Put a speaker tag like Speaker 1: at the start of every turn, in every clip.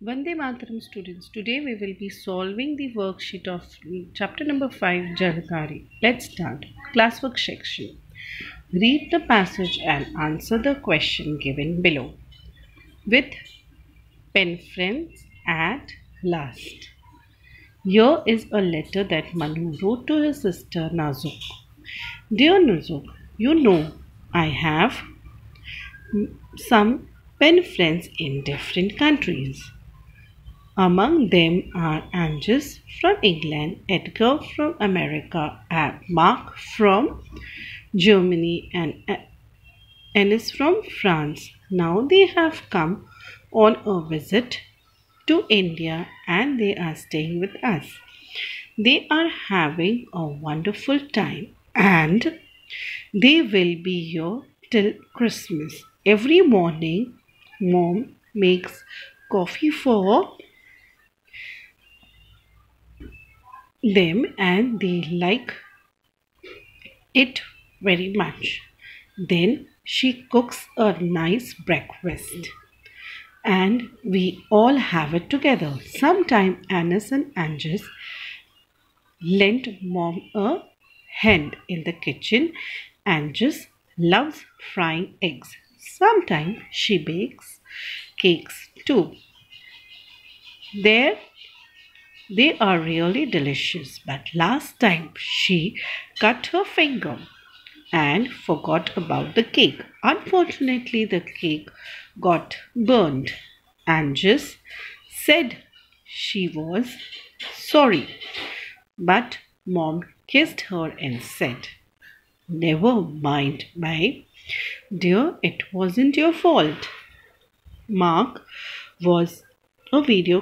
Speaker 1: Vande Mataram students, today we will be solving the worksheet of chapter number 5 Jalkari. Let's start. Classwork section. Read the passage and answer the question given below. With pen friends at last. Here is a letter that Manu wrote to his sister Nazuk. Dear Nazuk, you know I have some pen friends in different countries. Among them are Angus from England, Edgar from America, Mark from Germany, and Ennis from France. Now they have come on a visit to India and they are staying with us. They are having a wonderful time and they will be here till Christmas. Every morning, Mom makes coffee for them and they like it very much. Then she cooks a nice breakfast and we all have it together. Sometime Annis and Angus lent Mom a hand in the kitchen. Angus loves frying eggs. Sometimes she bakes cakes too. They are really delicious, but last time she cut her finger and forgot about the cake. Unfortunately, the cake got burned. Angus said she was sorry, but Mom kissed her and said, "Never mind, my dear, it wasn't your fault." Mark has a video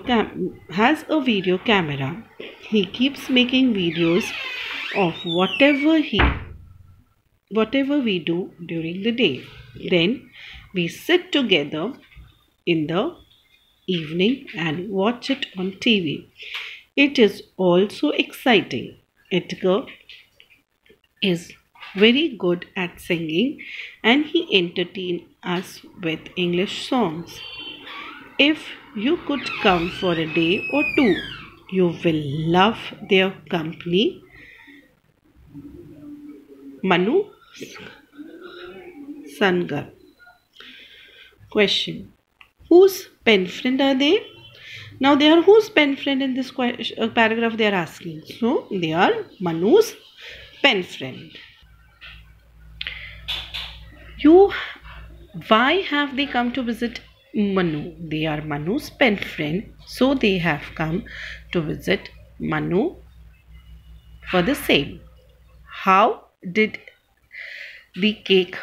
Speaker 1: camera. He keeps making videos of whatever we do during the day. Then we sit together in the evening and watch it on TV. It is also exciting. Edgar is very good at singing and he entertains us with English songs. If you could come for a day or two, you will love their company. Manu Sangar. Question. Whose pen friend are they? Now they are whose pen friend in this paragraph they are asking. So they are Manu's pen friend. Why have they come to visit Manu? They are Manu's pen friend, so they have come to visit Manu for the same. How did the cake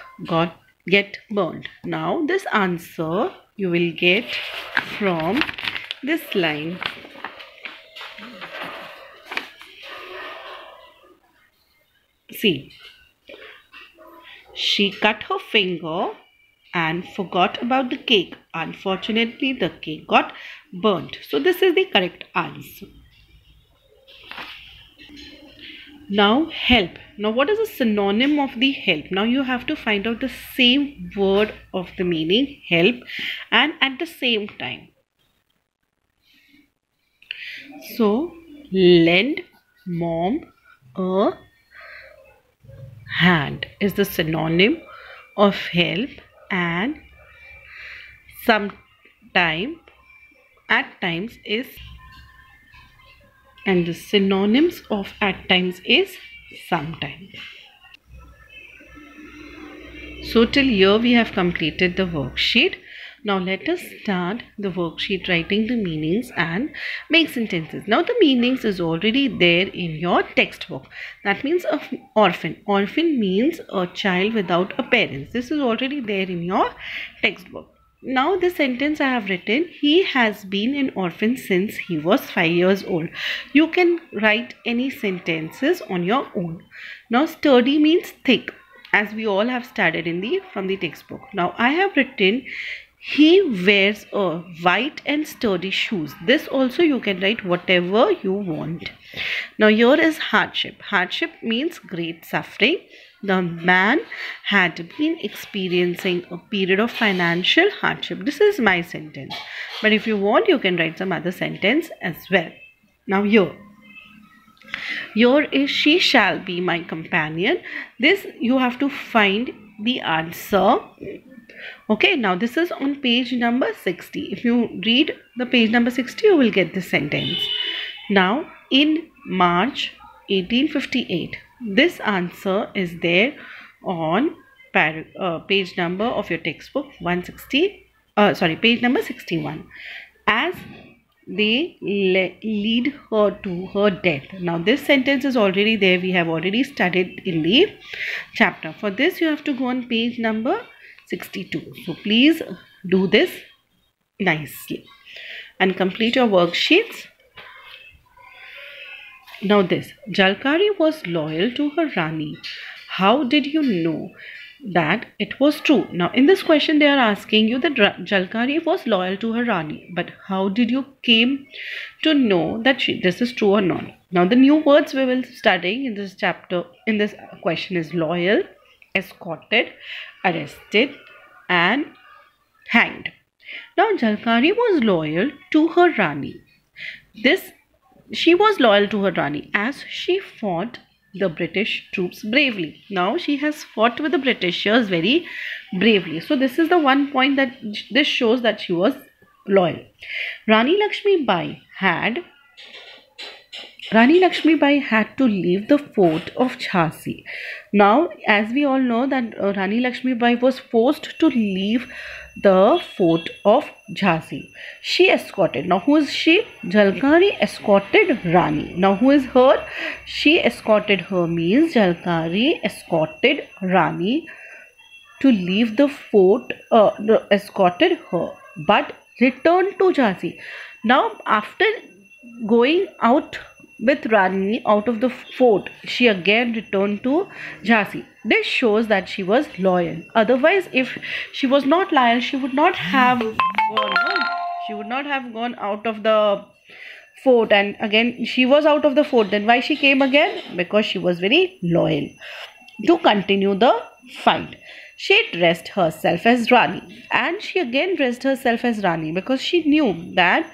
Speaker 1: get burned? Now this answer you will get from this line. See, she cut her finger and forgot about the cake. Unfortunately, the cake got burnt. So this is the correct answer. Now help. Now what is a synonym of the help? Now you have to find out the same word of the meaning help and at the same time. So lend Mom a hand is the synonym of help and at times is, and the synonyms of at times is sometimes. So till here we have completed the worksheet. Now let us start the worksheet writing the meanings and make sentences. Now the meanings is already there in your textbook. That means an orphan. Orphan means a child without a parent. This is already there in your textbook. Now the sentence I have written, he has been an orphan since he was 5 years old. You can write any sentences on your own. Now sturdy means thick, as we all have studied from the textbook. Now I have written he wears a white and sturdy shoes. This also you can write whatever you want. Now here is hardship. Hardship means great suffering. The man had been experiencing a period of financial hardship. This is my sentence. But if you want, you can write some other sentence as well. Now here is she shall be my companion. This you have to find the answer. Okay, now this is on page number 60. If you read the page number 60, you will get this sentence. Now, in March 1858, this answer is there on page number of your textbook 160. Page number 61. As they lead her to her death. Now this sentence is already there. We have already studied in the chapter. For this you have to go on page number 62. So please do this nicely and complete your worksheets. Now this, Jalkari was loyal to her Rani. How did you know that it was true? Now in this question they are asking you that Jalkari was loyal to her Rani, but how did you came to know that this is true or not? Now the new words we will studying in this chapter, in this question is loyal, escorted, arrested and hanged. Now Jalkari was loyal to her Rani. She was loyal to her Rani as she fought the British troops bravely. Now she has fought with the Britishers very bravely. So this is the one point that this shows that she was loyal. Rani Lakshmi Bai had to leave the fort of Jhansi. Now as we all know that Rani Lakshmi Bai was forced to leave the fort of Jhansi. She escorted. Now who is she? Jalkari escorted Rani. Now who is her? She escorted her means Jalkari escorted Rani to leave the fort, escorted her, but returned to Jhansi. Now after going out with Rani out of the fort, she again returned to Jhansi. This shows that she was loyal. Otherwise, if she was not loyal, she would not have gone out of the fort, and again she was out of the fort. Then why she came again? Because she was very loyal to continue the fight. She dressed herself as Rani, and she again dressed herself as Rani because she knew that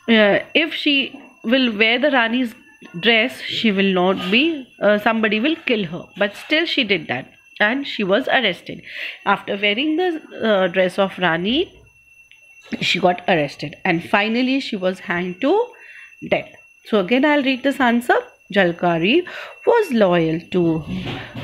Speaker 1: if she will wear the Rani's dress, she will not be, somebody will kill her. But still she did that and she was arrested. After wearing the dress of Rani, she got arrested and finally she was hanged to death. So again I'll read this answer. Jalkari was loyal to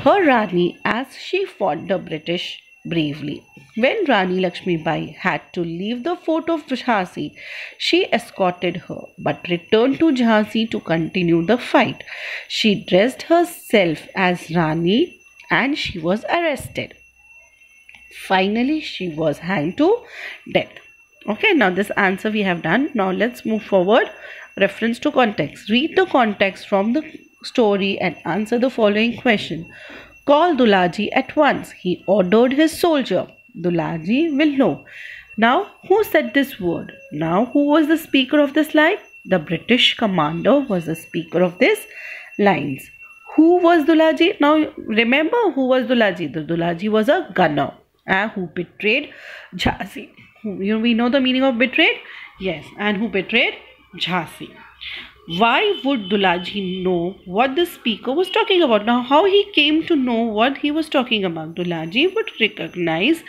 Speaker 1: her Rani as she fought the British bravely. When Rani Lakshmi Bai had to leave the fort of Jhansi, she escorted her but returned to Jhansi to continue the fight. She dressed herself as Rani and she was arrested. Finally, she was hanged to death. Okay, now this answer we have done. Now let's move forward. Reference to context. Read the context from the story and answer the following question. Call Dulaji at once. He ordered his soldier. Dulaji will know. Now, who said this word? Now, who was the speaker of this line? The British commander was the speaker of this lines. Who was Dulaji? Now, remember who was Dulaji? The Dulaji was a gunner who betrayed Jhansi. We know the meaning of betrayed? Yes. And who betrayed Jhansi. Why would Dulaji know what the speaker was talking about? Now, how he came to know what he was talking about? Dulaji would recognize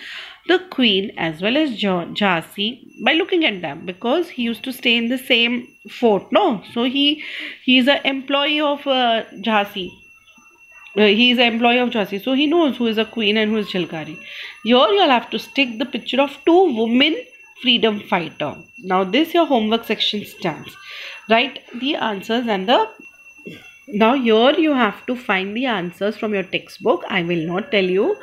Speaker 1: the queen as well as Jhansi by looking at them because he used to stay in the same fort. No, so he is an employee of Jhansi. He is an employee of Jhansi, so he knows who is a queen and who is Jalkari. Here you'll have to stick the picture of two women freedom fighter. Now this your homework section starts. Write the answers and now here you have to find the answers from your textbook. I will not tell you.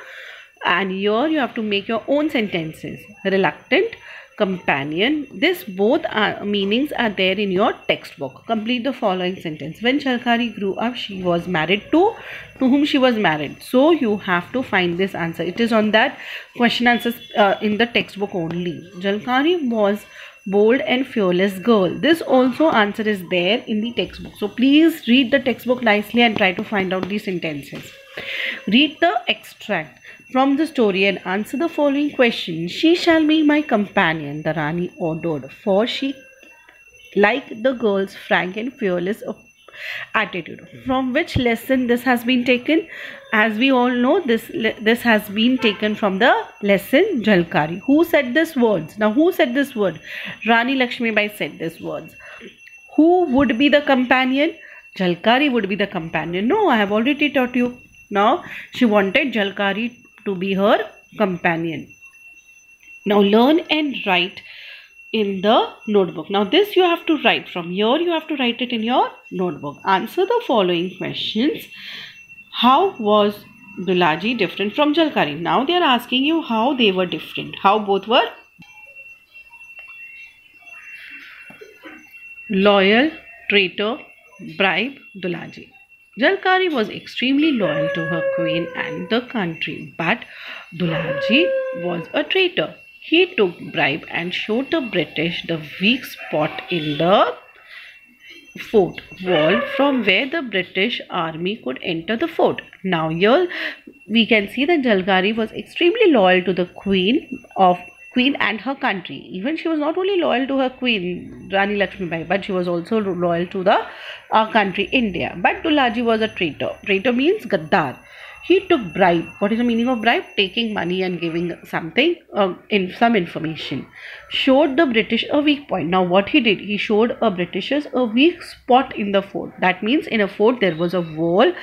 Speaker 1: And here you have to make your own sentences. Reluctant, companion. This both meanings are there in your textbook. Complete the following sentence. When Jalkari grew up, she was married to whom she was married. So you have to find this answer. It is on that question answers in the textbook only. Jalkari was bold and fearless girl. This also answer is there in the textbook. So please read the textbook nicely and try to find out these sentences. Read the extract from the story and answer the following question. She shall be my companion, the Rani ordered, for she liked the girl's frank and fearless attitude. From which lesson this has been taken? As we all know, this has been taken from the lesson Jalkari. Who said these words? Now, who said this word? Rani Lakshmibai said these words. Who would be the companion? Jalkari would be the companion. No, I have already taught you. Now, she wanted Jalkari to be her companion. Now, learn and write in the notebook. Now, this you have to write. From here, you have to write it in your notebook. Answer the following questions. How was Dulaji different from Jalkari? Now, they are asking you how they were different. How both were? Loyal, traitor, bribe, Dulaji. Jalkari was extremely loyal to her queen and the country, but Dulaji was a traitor. He took bribe and showed the British the weak spot in the fort wall from where the British army could enter the fort. Now here we can see that Jalkari was extremely loyal to the queen and her country. Even she was not only loyal to her queen, Rani Lakshmibai, but she was also loyal to our country, India. But Dulaji was a traitor. Traitor means Gaddar. He took bribe. What is the meaning of bribe? Taking money and giving something, some information. Showed the British a weak point. Now what he did? He showed a Britishers a weak spot in the fort. That means in a fort there was a wall.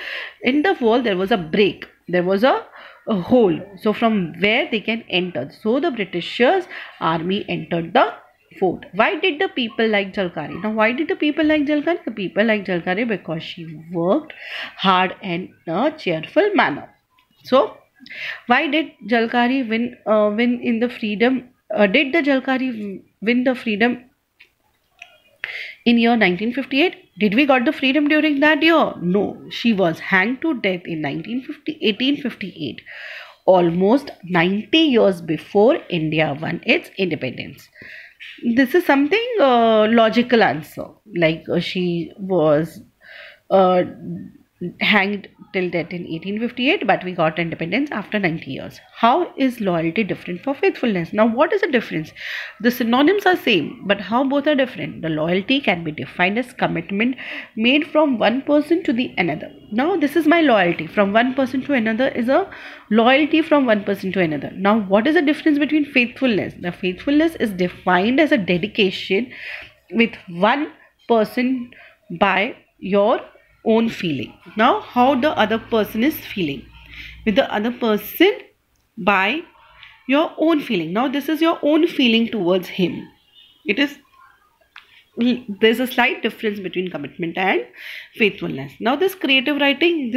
Speaker 1: In the wall there was a break. There was a hole. So from where they can enter. So the Britishers army entered the fort. Why did the people like Jalkari? Now, why did the people like Jalkari? The people like Jalkari because she worked hard and in a cheerful manner. So, why did Jalkari win in the freedom? Did the Jalkari win the freedom in year 1958? Did we got the freedom during that year? No. She was hanged to death in 1858. Almost 90 years before India won its independence. This is something logical answer. Like she was hanged till death in 1858, but we got independence after 90 years. How is loyalty different for faithfulness? Now, what is the difference? The synonyms are same, but how both are different? The loyalty can be defined as commitment made from one person to the another. Now, this is my loyalty. From one person to another is a loyalty from one person to another. Now, what is the difference between faithfulness? The faithfulness is defined as a dedication with one person by your own feeling. Now, how the other person is feeling? With the other person by your own feeling. Now, this is your own feeling towards him. There's a slight difference between commitment and faithfulness. Now, this creative writing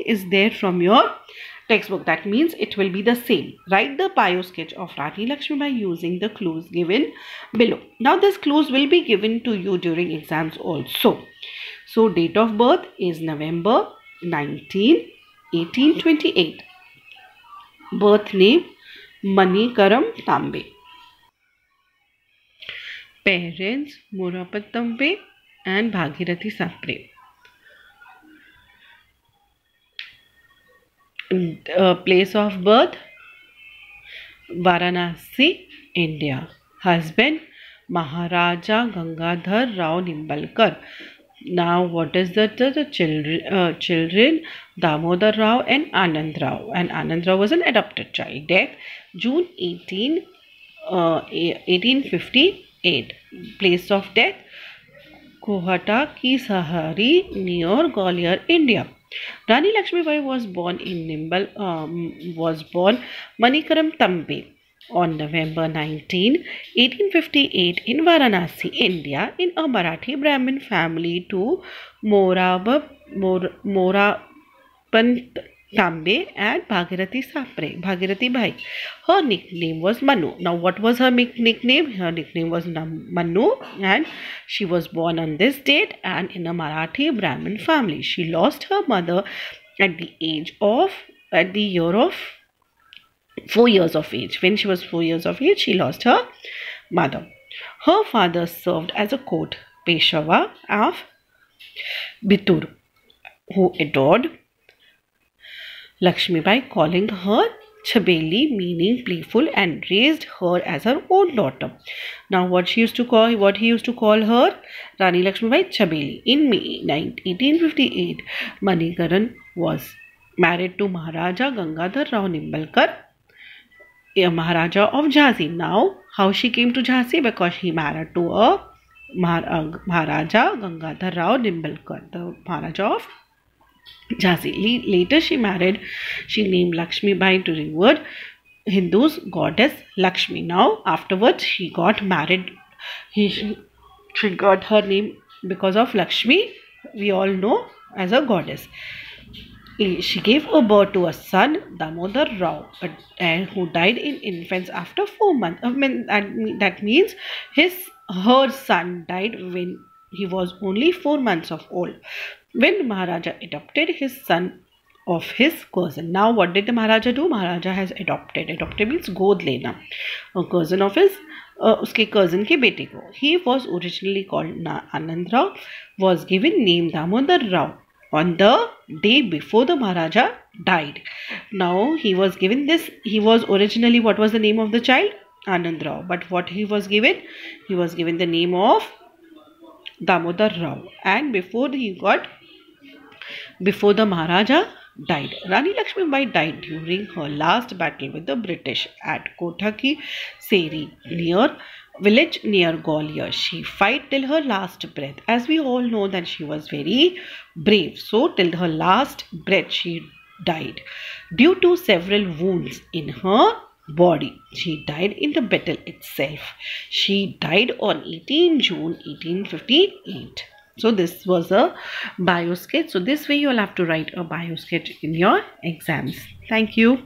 Speaker 1: is there from your textbook. That means it will be the same. Write the bio sketch of Rani Lakshmibai using the clues given below. Now, these clues will be given to you during exams also. So, date of birth is November 19, 1828. Birth name Manikaram Tambe. Parents Morapat Tambe and Bhagirathi Sapre. Place of birth Varanasi, India. Husband Maharaja Gangadhar Rao Nimbalkar. Now, what is the children? Damodar Rao and Anand Rao. And Anand Rao was an adopted child. Death June 1858. Place of death Kohata Ki Sahari near Gwalior, India. Rani Lakshmibai was born Manikaram Tambe on November 19, 1858 in Varanasi, India, in a Marathi Brahmin family to Morapant Tambe and Bhagirathi Sapre, Bhagirathi Bhai. Her nickname was Manu. Now, what was her nickname? Her nickname was Manu, and she was born on this date and in a Marathi Brahmin family. She lost her mother at the year of 4 years of age. When she was 4 years of age, she lost her mother. Her father served as a court Peshwa of Bitur, who adored Lakshmibai, calling her Chabeli, meaning playful, and raised her as her own daughter. Now, what he used to call her, Rani Lakshmibai Chabeli. In May 1858, Manikaran was married to Maharaja Gangadhar Rao Nimbalkar, a Maharaja of Jhansi. Now, how she came to Jhansi? Because she married to a Maharaja Gangadhar Rao Nimbalkar, the Maharaja of Jhansi. Later she named Lakshmi Bai to revere Hindus goddess Lakshmi. Now afterwards she got married. She got her name because of Lakshmi, we all know, as a goddess. She gave a birth to a son, Damodar Rao, who died in infants after 4 months. That means her son died when he was only 4 months of old, when Maharaja adopted his son of his cousin. Now what did the Maharaja do? Maharaja has adopted means गोद लेना, a cousin of his उसके cousin के बेटे को. He was originally called Anand Rao, was given name Damodar Rao on the day before the Maharaja died. Now he was given this. He was originally, what was the name of the child? Anand Rao. But what he was given? He was given the name of Damodar Rao. And before the Maharaja died, Rani Lakshmibai died during her last battle with the British at Kotha Ki Seri village near Gwalior. She fought till her last breath. As we all know that she was very brave. So till her last breath she died. Due to several wounds in her body, she died in the battle itself. She died on 18 June 1858. So this was a bio sketch. So this way you will have to write a bio sketch in your exams. Thank you.